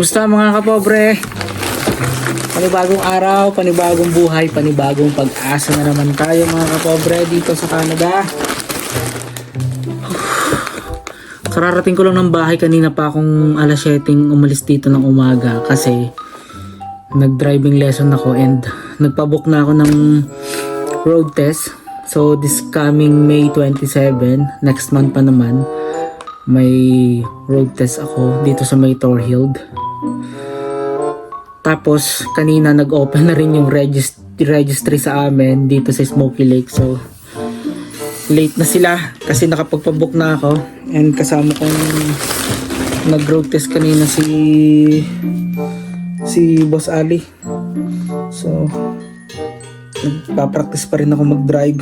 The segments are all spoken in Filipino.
Kumusta mga kapobre? Panibagong araw, panibagong buhay, panibagong pag-asa na naman tayo mga kapobre dito sa Canada. Kararating ko lang ng bahay, kanina pa akong alas 7 umalis dito ng umaga kasi nag-driving lesson ako and nagpabook na ako ng road test. So this coming May 27, next month pa naman, may road test ako dito sa may Thorhild. Tapos kanina nag-open na rin yung registry sa amin dito sa Smoky Lake. So late na sila kasi nakapagpabook na ako and kasama kong nag-road test kanina si Boss Ali. So nagpa-practice pa rin ako mag-drive.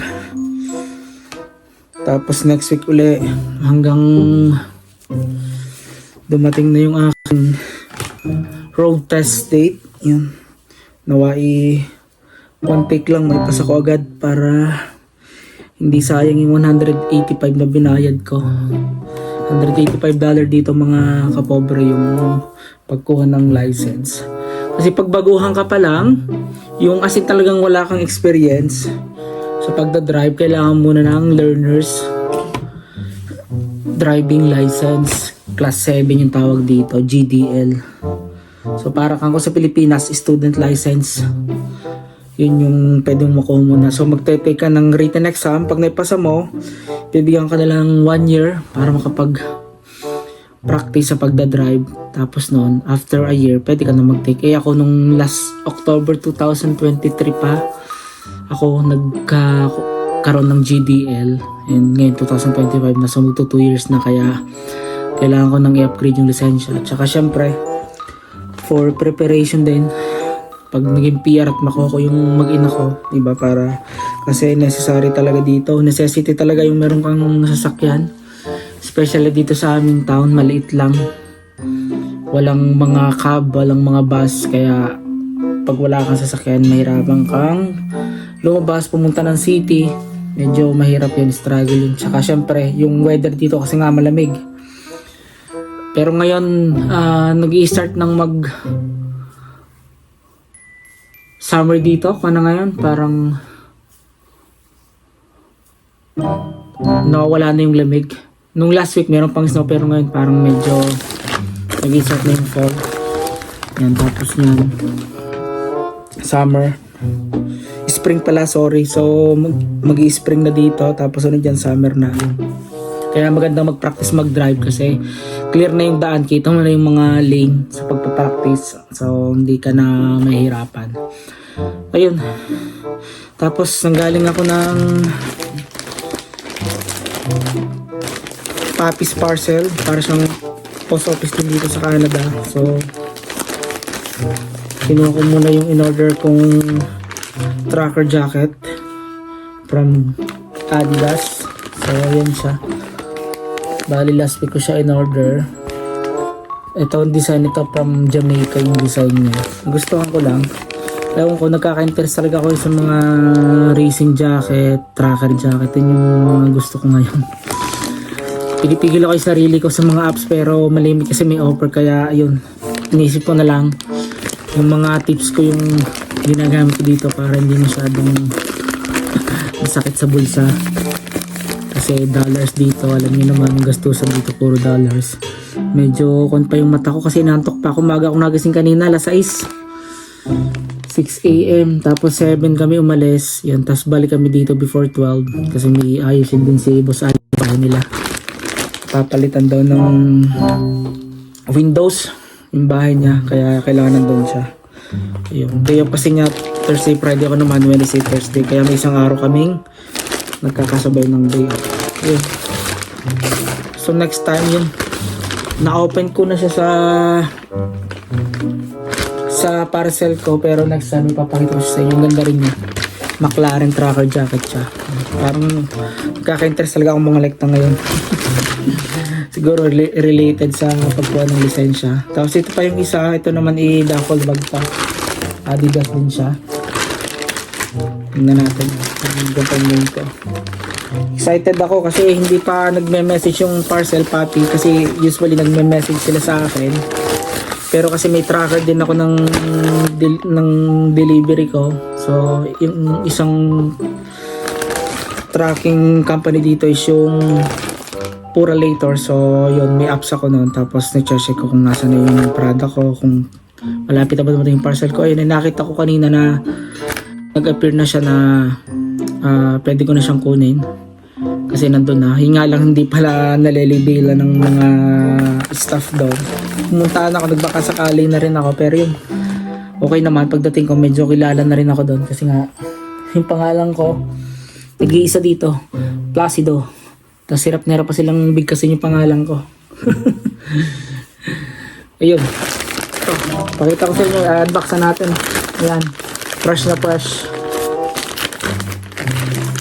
Tapos next week uli hanggang dumating na yung aking road test date. Yun. Nawai one take lang may pasa ko agad para hindi sayang yung 185 na binayad ko. $185 dito mga kapobre yung pagkuha ng license. Kasi pag baguhan ka pa lang, yung as in talagang wala kang experience sa pagdadrive, kailangan muna ng learners driving license. Class 7 yung tawag dito, GDL. So para kang ko sa Pilipinas, student license. Yun yung pwedeng makuha muna. So magte-take ka ng written exam. Pag naipasa mo, bibigyan ka na lang 1 year para makapag-practice sa pagdadrive. Tapos noon, after a year, pwede ka na mag-take. Ako nung last October 2023 pa, ako nagkaroon ng GDL and ngayon 2025 na, so magto 2 years na, kaya kailangan ko nang i-upgrade yung lisensya. At saka syempre for preparation din pag naging PR at makuha ko yung mag-ina ko, diba, para kasi necessary talaga dito, necessity talaga yung meron kang sasakyan, especially dito sa aming town, maliit lang, walang mga cab, walang mga bus, kaya pag wala kang sasakyan mahirapan kang lumabas, pumunta ng city, medyo mahirap yun, struggle yun. Tsaka syempre yung weather dito kasi nga malamig. Pero ngayon nag-i-start ng mag summer dito. Kung ngayon parang nawala na yung lamig. Nung last week meron pang snow, pero ngayon parang medyo nag-i-start na yung fall. Yan, tapos yan summer, spring pala, sorry. So mag-i-spring na dito, tapos ano dyan, summer na. Kaya maganda mag-practice mag-drive kasi clear na yung daan, kita mo na yung mga lane sa pagpa-practice, so hindi ka na mahihirapan. Ayun, tapos nanggaling ako ng Papi's Parcel, para siyang post office din dito sa Canada. So kinuha ko muna yung in-order kong tracker jacket from Adidas. So ayan siya, bali last week ko siya in-order. Ito ang design nito, from Jamaica yung design niya. Gustuhan ko lang, ewan ko, nagkaka-interest talaga ako sa mga racing jacket, tracker jacket. Yun yung mga gusto ko ngayon. Pinipigil ako yung sarili ko sa mga apps, pero malimit kasi may offer, kaya ayun, inisip ko na lang yung mga tips ko yung ginagamit ko dito para hindi masyadong masakit sa bulsa. Kasi dollars dito, alam niyo naman, gastusan dito puro dollars. Medyo kon pa yung mata ko kasi nantok pa ako. Umaga akong nagising kanina, alas 6 AM, tapos 7 kami umalis. Yan, tapos balik kami dito before 12 kasi may ayusin din si Boss Ali pa nila. Papalitan daw ng windows yung bahay niya, kaya kailangan nandun siya. Ayun. Kaya kasi nga Thursday, Friday ako naman, Wednesday, Thursday, kaya may isang araw kaming nagkakasabay ng day. Ayun. So next time yun, na-open ko na siya sa parcel ko, pero next time ipapakita ko siya sa inyo. Ganda rin niya, McLaren tracker jacket siya. Parang kaka-interest talaga akong mga lekta ngayon. Siguro related sa pagkuha ng lisensya. Tapos ito pa yung isa, ito naman i-duffel bag pa, Adidas din siya. Tingnan natin yung name ko. Excited ako kasi hindi pa nagme-message yung parcel papi, kasi usually nagme-message sila sa akin Pero kasi may tracker din ako ng delivery ko. So, yung isang tracking company dito is yung Purolator. So, yun, may apps ako noon. Tapos, na-check ko kung nasa na yung product ko, kung malapit na ba dumating yung parcel ko. Ayun, nakita ko kanina na nag-appear na siya na pwede ko na siyang kunin. Kasi nandun na. Hinga lang hindi pala nalilibila ng mga staff doon. Pumuntaan ako, nagbaka sakali na rin ako. Pero yun, okay naman. Pagdating ko, medyo kilala na rin ako doon. Kasi nga, yung pangalan ko, nag-iisa dito, Placido. Tapos hirap na hirap pa silang bigkasin yung pangalan ko. Ayun. Ito, pakita ko sa inyo, unbox na natin. Ayan, fresh na fresh.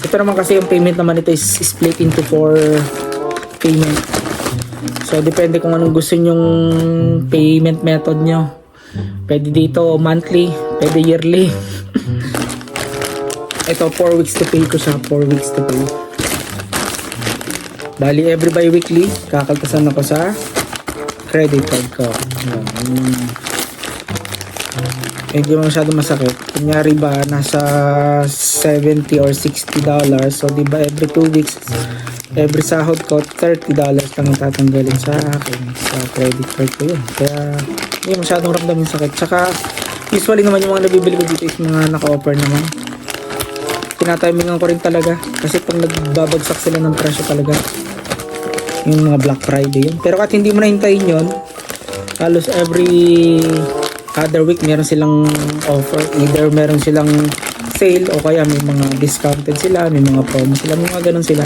Ito naman kasi yung payment naman ito is split into 4 payment. So depende kung anong gusto nyong payment method nyo. Pwede dito monthly, pwede yearly. Ito 4 weeks to pay ko siya, 4 weeks to pay. Bali every bi-weekly, kakaltasan ako sa credit card ko. Hindi mo masyado masakit. Kunyari ba, nasa $70 or $60. So, di ba, every 2 weeks, every sahod ko, $30 lang ang tatanggalin sa akin. Sa credit card ko yun. Kaya, hindi masyadong ramdam yung sakit. Tsaka, usually naman yung mga nabibili ko dito is mga naka-offer naman. Tinatimingan ko rin talaga. Kasi pag nagbabagsak sila ng presyo talaga, yung mga Black Friday yun. Pero kahit hindi mo nahintayin yun, halos every other week meron silang offer. Either meron silang sale o kaya may mga discounted sila, may mga promo sila, may mga ganun sila.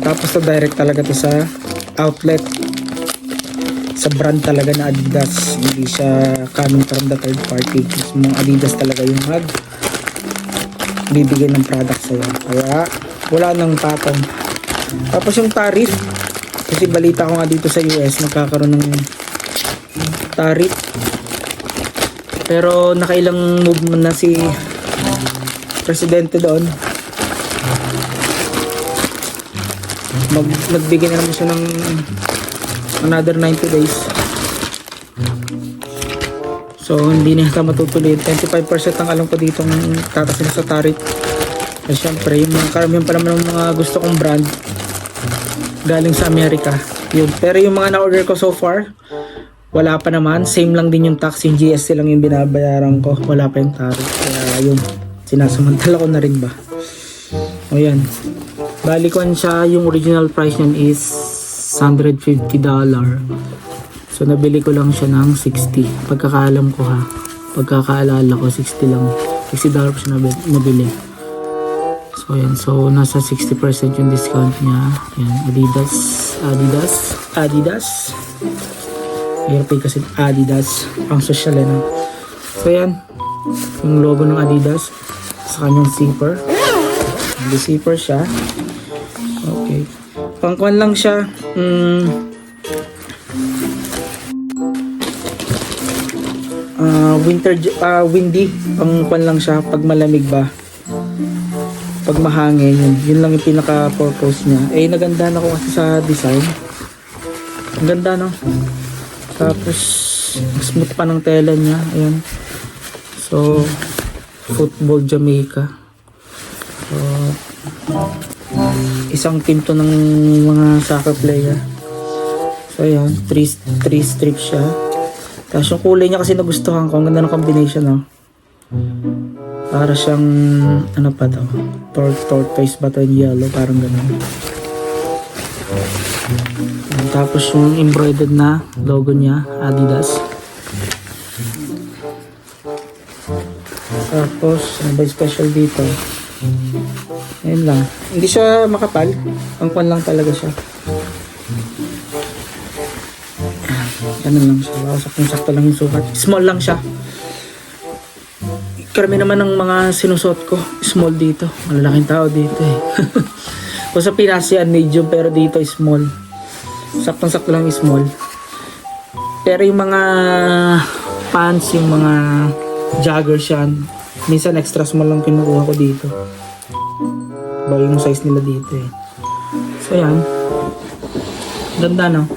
Tapos to direct talaga to sa outlet, sa brand talaga na Adidas. Hindi siya coming from the third party. Mga Adidas talaga yung bibigay ng product sa'yo. Kaya wala nang patong. Tapos yung tariff, kasi balita ko nga dito sa US magkakaroon ng tariff. Pero nakailang move na si presidente doon. Nagbigay na naman siya ng another 90 days. So hindi na ito matutuloy. 25% ang alam ko dito ng tatasin sa tariff. Kasi syempre yung mga karamihan pa naman ng mga gusto kong brand galing sa Amerika yun. Pero yung mga na-order ko so far, wala pa naman. Same lang din yung tax, yung GST lang yung binabayaran ko. Wala pa yung tariff. Kaya yun, sinasamantala ko na rin ba. O yan, balikuan siya. Yung original price niyan is $150. So nabili ko lang siya ng 60. Pagkakaalam ko ha, pagkakaalala ko 60 lang, $60 po siya nabili. So yan, so nasa 60% yung discount niya. Yan, Adidas. Airpay kasi Adidas, pang social na. So yan, yung logo ng Adidas sa kanyang zipper. May zipper siya. Okay. Pangkuan lang siya. Windy. Pangkuan lang siya pag malamig ba. Pag mahangin, yun lang yung pinaka-purpose niya. Eh, nagandahan ako kasi sa design. Ang ganda, no? Tapos, smooth pa ng tela niya. Ayan. So, football Jamaica. So, isang team to ng mga soccer player. So, ayan. Three strips siya. Tapos, yung kulay niya kasi nagustuhan ko. Ang ganda ng combination, no? Para siyang, ano pa to? Tortoise ba to in yellow? Parang gano'n. Tapos yung embroidered na logo niya, Adidas. Tapos, ano ba yung special dito? Ayan lang. Hindi siya makapal. Pangkwan lang talaga siya. Ganun lang siya. Saktong-sakto lang yung sukat. Small lang siya. Karami naman ng mga sinusot ko, small dito. Malalaking tao dito eh. Kung sa Pinas yan, medium, pero dito small. Saktong-sakto lang small. Pero yung mga pants, yung mga joggers yan, minsan extra small lang kinukuha ko dito. Ba yung size nila dito eh. So yan. Ganda no?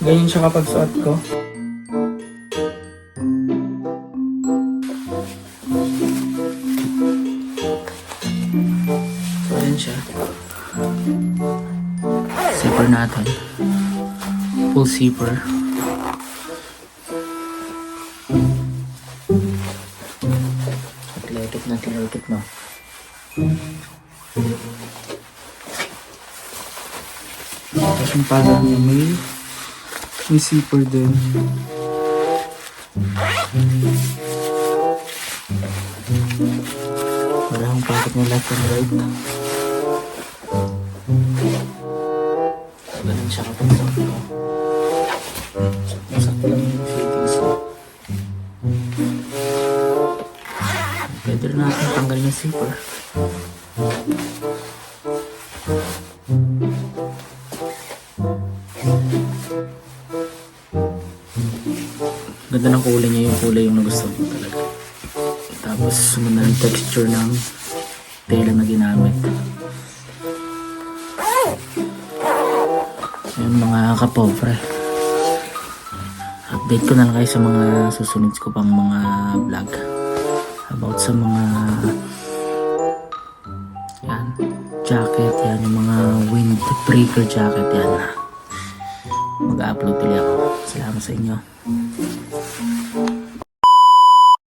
Ganyan siya kapag suot ko. zipper natin. Full zipper. Athletic na. Tapos yung palad niya may zipper din. Wala akong pocket ng left and right. Ganun siya kapag sakto. Sakto lang yung fittings niya. Pwede rin natin tanggalin yung zipper. Ganda ng kulay niya, yung kulay yung nagustuhan ko talaga. Tapos sumunod ang texture ng tela na ginamit. Ayun mga kapobre, update ko na lang kayo sa mga susunod ko pang mga vlog about sa mga yan, jacket, yan yung mga windbreaker jacket, yan mag-upload tuloy ako. Salamat sa inyo.